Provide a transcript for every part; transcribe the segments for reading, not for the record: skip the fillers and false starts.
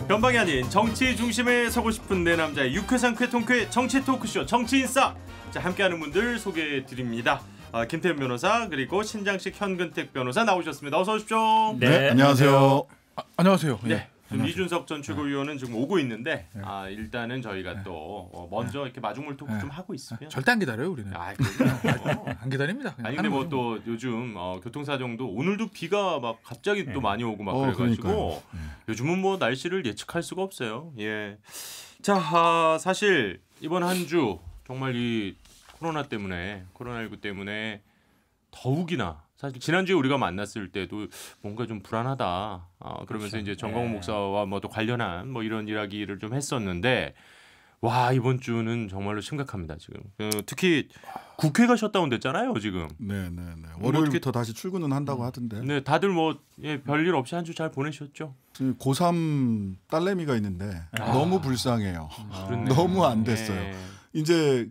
변방이 아닌 정치 중심에 서고 싶은 내 남자의 유쾌상쾌 통쾌 정치 토크쇼 정치인싸. 자, 함께하는 분들 소개해드립니다. 김태현 변호사 그리고 신장식 현근택 변호사 나오셨습니다. 어서 오십시오. 네, 안녕하세요. 안녕하세요. 네. 지금 이준석 전 최고위원은 지금 오고 있는데 일단은 저희가 또 먼저 이렇게 마중물 토크 좀 하고 있으면 절대 안 기다려요 우리는. 안 기다립니다. 아니 근데 뭐 또 요즘 교통사정도 오늘도 비가 막 갑자기 또 많이 오고 막 그래가지고 요즘은 뭐 날씨를 예측할 수가 없어요. 예. 자, 사실 이번 한 주 정말 이 코로나19 때문에 더욱이나 사실 지난주에 우리가 만났을 때도 뭔가 좀 불안하다. 그러면서 그렇죠. 이제 정광훈 목사와 뭐 또 관련한 뭐 이런 이야기를 좀 했었는데 와, 이번 주는 정말로 심각합니다 지금. 특히 국회가 셧다운됐잖아요 지금. 네. 월요일부터 다시 출근은 한다고 하던데. 네, 다들 뭐 별일 없이 한 주 잘 보내셨죠? 고3 딸내미가 있는데 너무 불쌍해요. 너무 안 됐어요. 이제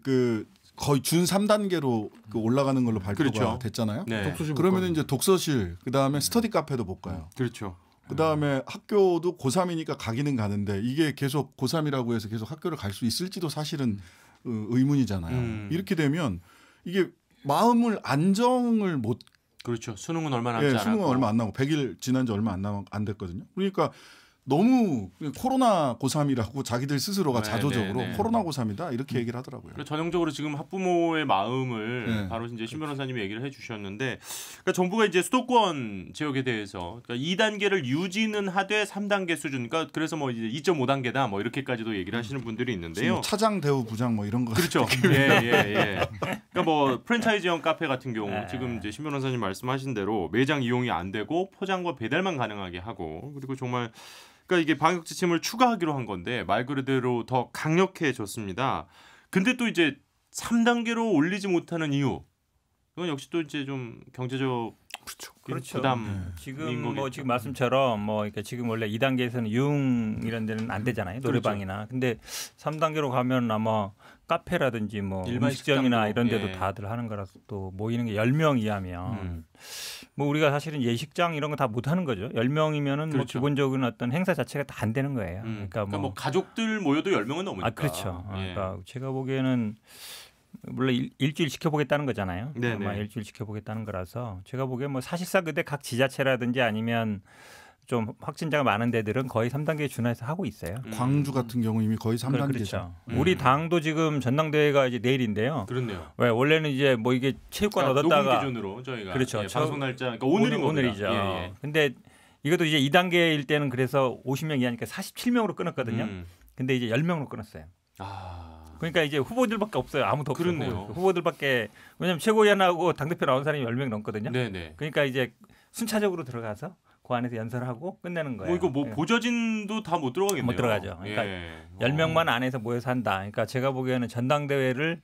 거의 준 3단계로 올라가는 걸로 발표가 그렇죠. 됐잖아요. 네. 그러면 이제 독서실, 그다음에 스터디 카페도 못 가요. 그렇죠. 그다음에 학교도 고3이니까 가기는 가는데 이게 계속 고3이라고 해서 계속 학교를 갈 수 있을지도 사실은 의문이잖아요. 이렇게 되면 이게 마음을 안정을 못. 그렇죠. 수능은 얼마 남지 않았고. 수능은 얼마 안 남고 100일 지난 지 얼마 안 됐거든요. 그러니까 너무 코로나 고3이라고 자기들 스스로가 자조적으로 코로나 고3이다 이렇게 얘기를 하더라고요. 전형적으로 지금 학부모의 마음을 바로 이제 신 변호사님이 얘기를 해주셨는데, 그러니까 정부가 이제 수도권 지역에 대해서 그러니까 2단계를 유지는 하되 3단계 수준, 그러니까 그래서 뭐 이제 2.5단계다 뭐 이렇게까지도 얘기를 하시는 분들이 있는데요. 차장 대우 부장 뭐 이런 거. 그렇죠. 예. 그러니까 뭐 프랜차이즈형 카페 같은 경우 지금 이제 신 변호사님 말씀하신 대로 매장 이용이 안 되고 포장과 배달만 가능하게 하고, 그리고 정말 그러니까 이게 방역 지침을 추가하기로 한 건데 말 그대로 더 강력해졌습니다. 근데 또 이제 3단계로 올리지 못하는 이유, 이건 역시 또 이제 좀 경제적 그렇죠. 부담. 지금 뭐 지금 말씀처럼 뭐 그러니까 지금 원래 2단계에서는 유흥 이런 데는 안 되잖아요. 노래방이나. 근데 3단계로 가면 아마 카페라든지 뭐 음식점이나 이런 데도 다들 하는 거라서 또 모이는 게 10명 이하면 뭐 우리가 사실은 예식장 이런 거 다 못 하는 거죠. 10명이면은 그렇죠. 뭐 기본적인 어떤 행사 자체가 다 안 되는 거예요. 그러니까 뭐 가족들 모여도 10명은 넘으니까. 그렇죠. 그러니까 제가 보기에는 물론 일주일 지켜보겠다는 거잖아요. 아마 일주일 지켜보겠다는 거라서 제가 보기엔 뭐 사실상 근데 각 지자체라든지 아니면 좀 확진자가 많은 데들은 거의 3단계에 준해서 하고 있어요. 광주 같은 경우 이미 거의 3단계죠. 그렇죠. 우리 당도 지금 전당대회가 이제 내일인데요. 그렇네요. 왜 원래는 이제 뭐 이게 체육관 얻었다가 녹음 기준으로 저희가 그렇죠. 방송 날짜 그러니까 오늘이죠. 근데 이것도 이제 2단계일 때는 그래서 50명 이하니까 47명으로 끊었거든요. 근데 이제 10명으로 끊었어요. 그러니까 이제 후보들밖에 없어요. 아무도 없어요. 그렇네요. 후보들밖에. 왜냐하면 최고위원하고 당대표 나온 사람이 10명 넘거든요. 네네. 그러니까 이제 순차적으로 들어가서 그 안에서 연설하고 끝내는 거예요. 이거 뭐 보좌진도 다 못 들어가겠네요. 못 들어가죠. 그러니까 10명만 안에서 모여서 한다. 그러니까 제가 보기에는 전당대회를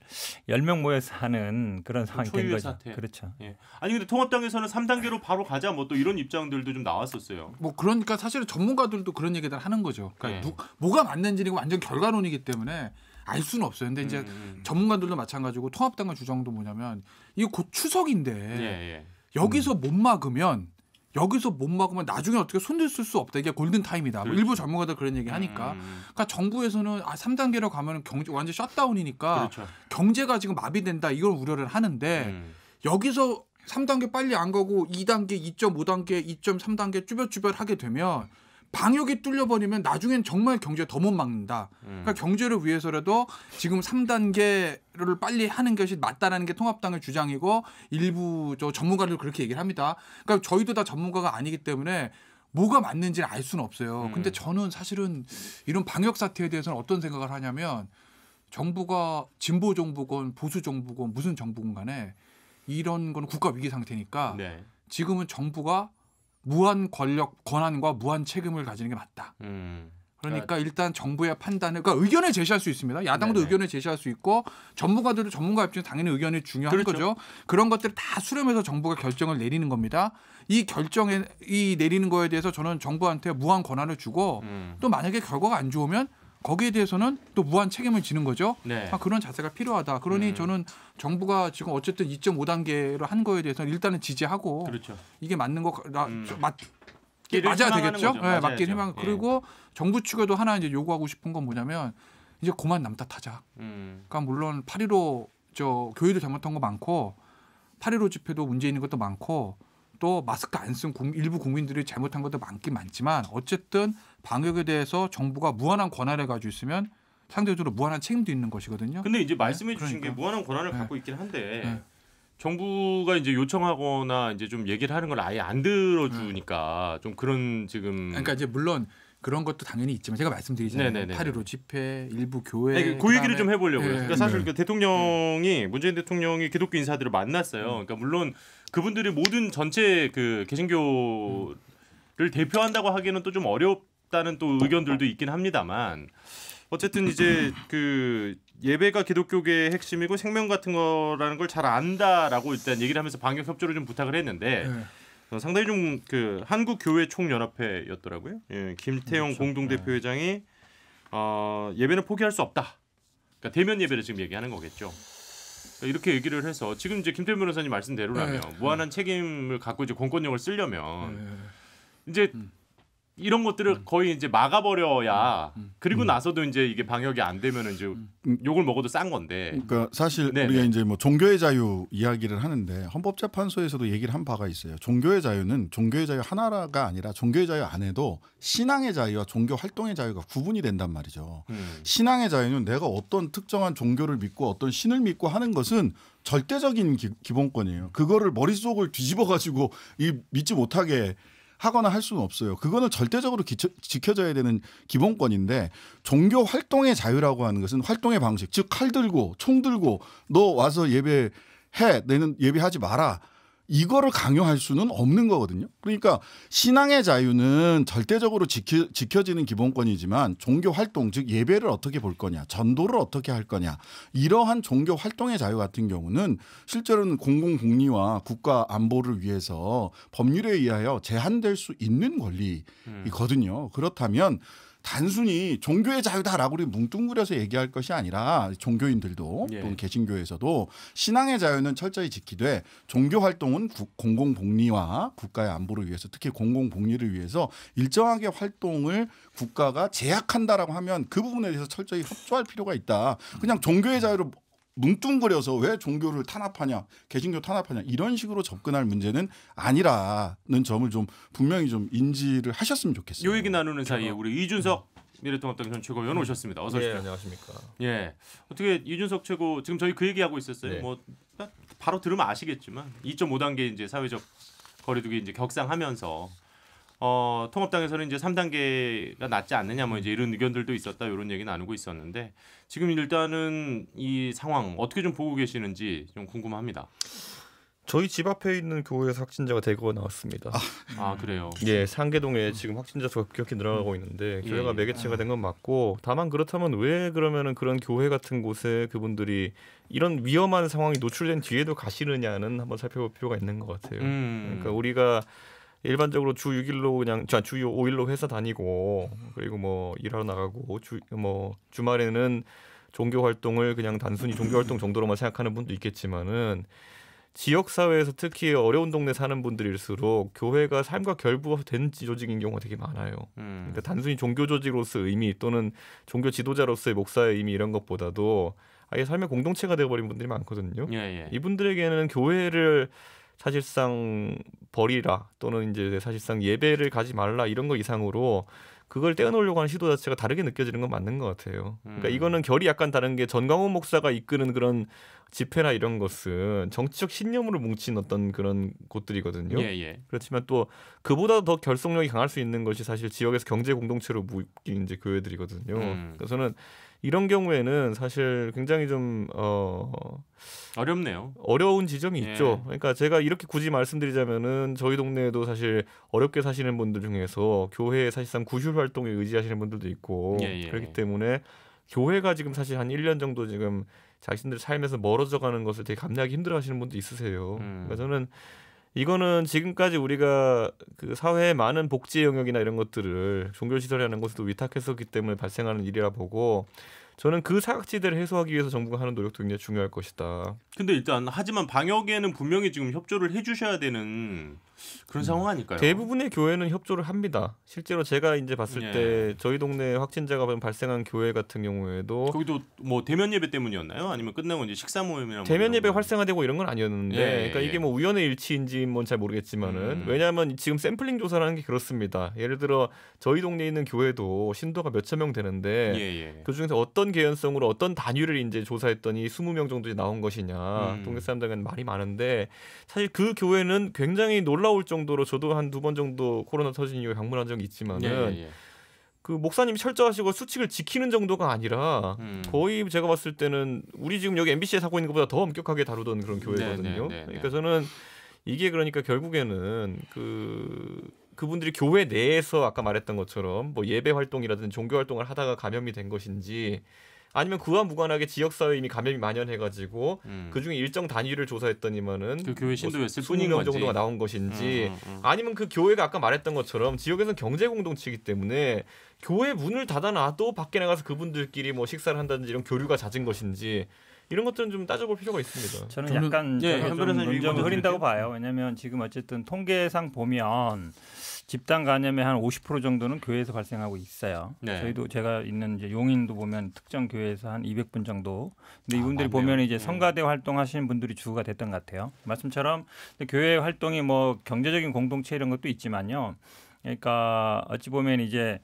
10명 모여서 하는 그런 상황이 된 거죠. 사태. 그렇죠. 아니 근데 통합당에서는 3단계로 바로 가자 뭐 또 이런 입장들도 좀 나왔었어요. 뭐 그러니까 사실은 전문가들도 그런 얘기들 하는 거죠. 그러니까 뭐가 맞는지는 완전 결과론이기 때문에 알 수는 없어요. 근데 이제 전문가들도 마찬가지고 통합당의 주장도 뭐냐면 이거 곧 추석인데 여기서 못 막으면 나중에 어떻게 손들 쓸 수 없다. 이게 골든 타임이다. 그렇죠. 일부 전문가들 그런 얘기 하니까. 그러니까 정부에서는 3단계로 가면 경제 완전 셧다운이니까 그렇죠. 경제가 지금 마비된다. 이걸 우려를 하는데 여기서 3단계 빨리 안 가고 2단계, 2.5단계, 2.3단계 쭈뼛쭈뼛 하게 되면 방역이 뚫려버리면 나중엔 정말 경제 더 못 막는다. 그러니까 경제를 위해서라도 지금 3단계를 빨리 하는 것이 맞다라는 게 통합당의 주장이고 일부 전문가들 그렇게 얘기를 합니다. 그러니까 저희도 다 전문가가 아니기 때문에 뭐가 맞는지는 알 수는 없어요. 근데 저는 사실은 이런 방역 사태에 대해서는 어떤 생각을 하냐면 정부가 진보 정부건 보수 정부건 무슨 정부건 간에 이런 건 국가 위기 상태니까 지금은 정부가 무한 권한과 무한 책임을 가지는 게 맞다. 그러니까 일단 정부의 판단을, 그러니까 의견을 제시할 수 있습니다. 야당도 의견을 제시할 수 있고 전문가들도 전문가 입장에서 당연히 의견이 중요한 거죠. 그런 것들을 다 수렴해서 정부가 결정을 내리는 겁니다. 이 결정에 내리는 거에 대해서 저는 정부한테 무한 권한을 주고 또 만약에 결과가 안 좋으면 거기에 대해서는 또 무한 책임을 지는 거죠. 그런 자세가 필요하다. 그러니 저는 정부가 지금 어쨌든 2.5단계로 한 거에 대해서는 일단은 지지하고 이게 맞는 거 맞아야 되겠죠. 네, 맞긴 희망. 예. 그리고 정부 측에도 하나 이제 요구하고 싶은 건 뭐냐면 이제 그만 남 탓하자. 그러니까 물론 8.15 저 교회도 잘못한 거 많고 8.15 집회도 문제 있는 것도 많고 또 마스크 안 쓴 일부 국민들이 잘못한 것도 많긴 많지만 어쨌든 방역에 대해서 정부가 무한한 권한을 가지고 있으면 상대적으로 무한한 책임도 있는 것이거든요. 근데 이제 말씀해 주신 그러니까. 게 무한한 권한을 갖고 있긴 한데 정부가 이제 요청하거나 이제 좀 얘기를 하는 걸 아예 안 들어주니까 좀 그런 지금 그러니까 이제 물론 그런 것도 당연히 있지만 제가 말씀드리잖아요. 네네네. 8.15 집회, 일부 교회. 아니, 그 얘기를 좀 해보려고요. 그러니까 사실 네. 그 대통령이 문재인 대통령이 기독교 인사들을 만났어요. 그러니까 물론 그분들이 모든 전체 그 개신교를 대표한다고 하기에는 또 좀 어렵다는 또 의견들도 있긴 합니다만 어쨌든 이제 그 예배가 기독교계의 핵심이고 생명 같은 거라는 걸 잘 안다라고 일단 얘기를 하면서 방역 협조를 좀 부탁을 했는데. 상당히 좀 그 한국교회총연합회였더라고요. 예, 김태용 그렇죠. 공동대표회장이 예배는 포기할 수 없다. 그러니까 대면 예배를 지금 얘기하는 거겠죠. 그러니까 이렇게 얘기를 해서 지금 이제 김태용 변호사님 말씀대로라면 무한한 책임을 갖고 이제 공권력을 쓰려면 이제 이런 것들을 거의 이제 막아버려야 그리고 나서도 이제 이게 방역이 안 되면 이제 욕을 먹어도 싼 건데. 그러니까 사실 네네. 우리가 이제 뭐 종교의 자유 이야기를 하는데 헌법재판소에서도 얘기를 한 바가 있어요. 종교의 자유는 종교의 자유 하나가 아니라 종교의 자유 안에도 신앙의 자유와 종교 활동의 자유가 구분이 된단 말이죠. 신앙의 자유는 내가 어떤 특정한 종교를 믿고 어떤 신을 믿고 하는 것은 절대적인 기본권이에요. 그거를 머릿속을 뒤집어 가지고 믿지 못하게 하거나 할 수는 없어요. 그거는 절대적으로 지켜져야 되는 기본권인데 종교 활동의 자유라고 하는 것은 활동의 방식, 즉 칼 들고 총 들고 너 와서 예배해, 너는 예배하지 마라. 이거를 강요할 수는 없는 거거든요. 그러니까 신앙의 자유는 절대적으로 지켜지는 기본권이지만 종교 활동, 즉 예배를 어떻게 볼 거냐, 전도를 어떻게 할 거냐, 이러한 종교 활동의 자유 같은 경우는 실제로는 공공복리와 국가 안보를 위해서 법률에 의하여 제한될 수 있는 권리이거든요. 그렇다면 단순히 종교의 자유다라고 우리 뭉뚱그려서 얘기할 것이 아니라 종교인들도 또는 개신교에서도 신앙의 자유는 철저히 지키되 종교 활동은 공공복리와 국가의 안보를 위해서 특히 공공복리를 위해서 일정하게 활동을 국가가 제약한다라고 하면 그 부분에 대해서 철저히 협조할 필요가 있다. 그냥 종교의 자유를 뭉뚱그려서 왜 종교를 탄압하냐, 개신교 탄압하냐 이런 식으로 접근할 문제는 아니라는 점을 좀 분명히 좀 인지를 하셨으면 좋겠어요. 요 얘기 나누는 사이에 우리 이준석 미래통합당 전 최고위원 오셨습니다. 어서 오십시오. 네, 안녕하십니까. 예, 어떻게 이준석 최고 지금 저희 그 얘기하고 있었어요. 네. 뭐 바로 들으면 아시겠지만 2.5단계 이제 사회적 거리두기 이제 격상하면서 통합당에서는 이제 3단계가 낫지 않느냐 뭐 이제 이런 의견들도 있었다 이런 얘기 나누고 있었는데 지금 일단은 이 상황 어떻게 좀 보고 계시는지 좀 궁금합니다. 저희 집 앞에 있는 교회에서 확진자가 대거 나왔습니다. 아 그래요? 예, 상계동에 지금 확진자 수가 급격히 늘어나고 있는데 교회가 예. 매개체가 된 건 맞고 다만 그렇다면 왜 그러면은 그런 교회 같은 곳에 그분들이 이런 위험한 상황이 노출된 뒤에도 가시느냐는 한번 살펴볼 필요가 있는 것 같아요. 그러니까 우리가 일반적으로 주 6일로 그냥 주 5일로 회사 다니고 그리고 뭐 일하러 나가고 주말에는 종교 활동을 그냥 단순히 종교 활동 정도로만 생각하는 분도 있겠지만은 지역 사회에서 특히 어려운 동네 사는 분들일수록 교회가 삶과 결부된 조직인 경우가 되게 많아요. 그러니까 단순히 종교 조직으로서의 의미 또는 종교 지도자로서의 목사의 의미 이런 것보다도 아예 삶의 공동체가 되어버린 분들이 많거든요. 예. 이분들에게는 교회를 사실상 버리라 또는 이제 사실상 예배를 가지 말라 이런 거 이상으로 그걸 떼어놓으려고 하는 시도 자체가 다르게 느껴지는 건 맞는 것 같아요. 그러니까 이거는 결이 약간 다른 게 전광훈 목사가 이끄는 그런 집회나 이런 것은 정치적 신념으로 뭉친 어떤 그런 곳들이거든요. 예. 그렇지만 또 그보다 더 결속력이 강할 수 있는 것이 사실 지역에서 경제 공동체로 묶인 이제 교회들이거든요. 그래서는 이런 경우에는 사실 굉장히 좀 어렵네요. 어려운 지점이 있죠. 그러니까 제가 이렇게 굳이 말씀드리자면은 저희 동네에도 사실 어렵게 사시는 분들 중에서 교회에 사실상 구실 활동에 의지하시는 분들도 있고 그렇기 때문에 교회가 지금 사실 한 1년 정도 지금 자신들 삶에서 멀어져 가는 것을 되게 감내하기 힘들어하시는 분도 있으세요. 그러니까 저는 이거는 지금까지 우리가 그 사회의 많은 복지 영역이나 이런 것들을 종교시설이라는 것에도 위탁했었기 때문에 발생하는 일이라 보고 저는 그 사각지대를 해소하기 위해서 정부가 하는 노력도 굉장히 중요할 것이다. 근데 일단 하지만 방역에는 분명히 지금 협조를 해주셔야 되는 그런 상황 아닐까요? 대부분의 교회는 협조를 합니다. 실제로 제가 이제 봤을 때 저희 동네 확진자가 발생한 교회 같은 경우에도 거기도 뭐 대면 예배 때문이었나요? 아니면 끝나고 이제 식사 모임이나 대면 예배 활성화되고 이런 건 아니었는데, 그러니까 이게 뭐 우연의 일치인지 뭔 잘 모르겠지만은 왜냐하면 지금 샘플링 조사라는 게 그렇습니다. 예를 들어 저희 동네에 있는 교회도 신도가 몇천 명 되는데 그 중에서 어떤 개연성으로 어떤 단위를 이제 조사했더니 20명 정도 나온 것이냐. 동네 사람들은 말이 많은데 사실 그 교회는 굉장히 놀라울 정도로 저도 한 2번 정도 코로나 터진 이후에 방문한 적이 있지만은 그 목사님이 철저하시고 수칙을 지키는 정도가 아니라 거의 제가 봤을 때는 우리 지금 여기 MBC에 하고 있는 것보다 더 엄격하게 다루던 그런 교회거든요. 그러니까 저는 이게 그러니까 결국에는 그분들이 교회 내에서 아까 말했던 것처럼 뭐 예배 활동이라든지 종교 활동을 하다가 감염이 된 것인지 아니면 그와 무관하게 지역사회에 이미 감염이 만연해가지고 그중에 일정 단위를 조사했더니만은 그 교회 신도였을 뭐 20명 정도가 나온 것인지 아니면 그 교회가 아까 말했던 것처럼 지역에서는 경제 공동체이기 때문에 교회 문을 닫아놔도 밖에 나가서 그분들끼리 뭐 식사를 한다든지 이런 교류가 잦은 것인지 이런 것들은 좀 따져볼 필요가 있습니다. 저는 약간 논점을 흐린다고 봐요. 왜냐하면 지금 어쨌든 통계상 보면 집단 감염의 한 50% 정도는 교회에서 발생하고 있어요. 저희도 제가 있는 이제 용인도 보면 특정 교회에서 한 200분 정도. 근데 이분들이 보면 이제 성가대 활동하시는 분들이 주가 됐던 것 같아요. 말씀처럼 교회 활동이 뭐 경제적인 공동체 이런 것도 있지만요. 그러니까 어찌 보면 이제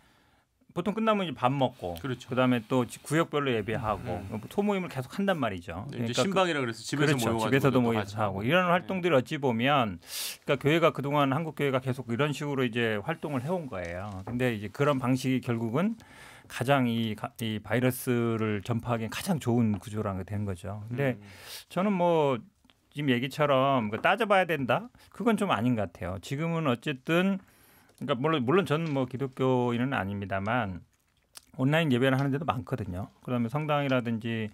보통 끝나면 이제 밥 먹고 그다음에 또 구역별로 예배하고 소모임을 계속 한단 말이죠. 그러니까 신방이라 그래서 집에서 모여가지고 집에서도 모여서 하고 이런 활동들을 어찌 보면 그러니까 교회가 그동안 한국 교회가 계속 이런 식으로 이제 활동을 해온 거예요. 근데 이제 그런 방식이 결국은 가장 이 바이러스를 전파하기엔 가장 좋은 구조라는 게 된 거죠. 근데 저는 뭐 지금 얘기처럼 따져봐야 된다? 그건 좀 아닌 것 같아요. 지금은 어쨌든 그러니까 물론 저는 뭐 기독교인은 아닙니다만 온라인 예배를 하는 데도 많거든요. 그다음에 성당이라든지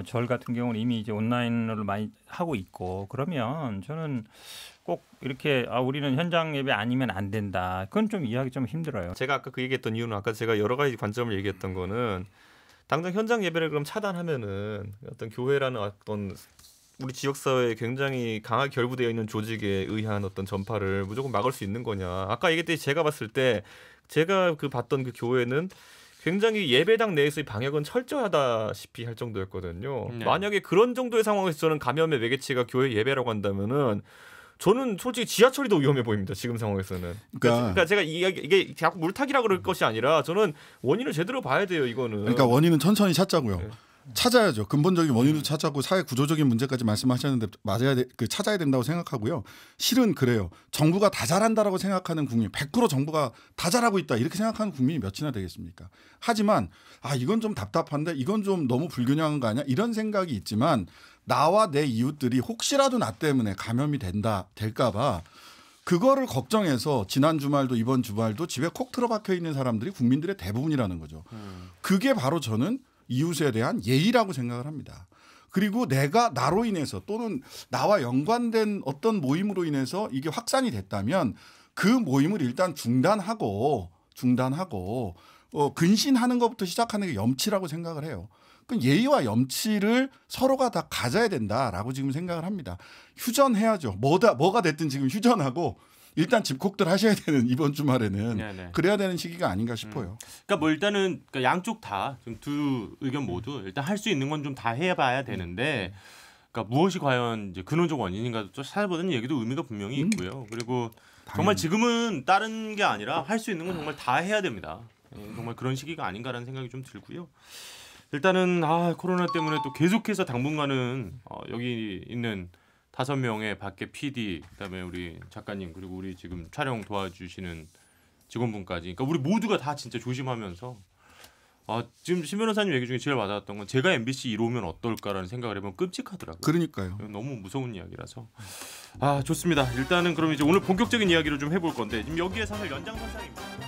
절 같은 경우는 이미 이제 온라인으로 많이 하고 있고 그러면 저는 꼭 이렇게 우리는 현장 예배 아니면 안 된다. 그건 좀 이해하기 좀 힘들어요. 제가 아까 그 얘기했던 이유는 아까 제가 여러 가지 관점을 얘기했던 거는 당장 현장 예배를 그럼 차단하면은 어떤 교회라는 어떤 우리 지역사회에 굉장히 강하게 결부되어 있는 조직에 의한 어떤 전파를 무조건 막을 수 있는 거냐. 아까 얘기했듯이 제가 봤을 때 제가 봤던 그 교회는 굉장히 예배당 내에서의 방역은 철저하다시피 할 정도였거든요. 만약에 그런 정도의 상황에서 저는 감염의 매개체가 교회 예배라고 한다면은 저는 솔직히 지하철이 더 위험해 보입니다. 지금 상황에서는. 그러니까 제가 이게 자꾸 물타기라 그럴 것이 아니라 저는 원인을 제대로 봐야 돼요. 이거는. 그러니까 원인은 천천히 찾자고요. 찾아야죠. 근본적인 원인도 찾았고 사회 구조적인 문제까지 말씀하셨는데 찾아야 된다고 생각하고요. 실은 그래요. 정부가 다 잘한다라고 생각하는 국민, 100% 정부가 다 잘하고 있다 이렇게 생각하는 국민이 몇이나 되겠습니까? 하지만 이건 좀 답답한데 이건 좀 너무 불균형한 거 아니야? 이런 생각이 있지만 나와 내 이웃들이 혹시라도 나 때문에 감염이 될까 봐 그거를 걱정해서 지난 주말도 이번 주말도 집에 콕 틀어박혀 있는 사람들이 국민들의 대부분이라는 거죠. 그게 바로 저는 이웃에 대한 예의라고 생각을 합니다. 그리고 내가 나로 인해서 또는 나와 연관된 어떤 모임으로 인해서 이게 확산이 됐다면 그 모임을 일단 중단하고 근신하는 것부터 시작하는 게 염치라고 생각을 해요. 그 예의와 염치를 서로가 다 가져야 된다라고 지금 생각을 합니다. 휴전해야죠. 뭐가 됐든 지금 휴전하고 일단 집콕들 하셔야 되는 이번 주말에는 그래야 되는 시기가 아닌가 싶어요. 그러니까 뭐 일단은 양쪽 다 두 의견 모두 일단 할 수 있는 건 좀 다 해봐야 되는데, 그러니까 무엇이 과연 이제 근원적 원인인가 또 찾아보는 얘기도 의미가 분명히 있고요. 그리고 정말 지금은 다른 게 아니라 할 수 있는 건 정말 다 해야 됩니다. 정말 그런 시기가 아닌가라는 생각이 좀 들고요. 일단은 코로나 때문에 또 계속해서 당분간은 여기 있는 5명의 밖에 PD, 그다음에 우리 작가님 그리고 우리 지금 촬영 도와주시는 직원분까지, 그러니까 우리 모두가 다 진짜 조심하면서 지금 신 변호사님 얘기 중에 제일 와닿았던 건 제가 MBC 1호면 어떨까라는 생각을 해보면 끔찍하더라고요. 그러니까요. 너무 무서운 이야기라서. 좋습니다. 일단은 그럼 이제 오늘 본격적인 이야기를 좀 해볼 건데 지금 여기에 사실 연장선상입니다.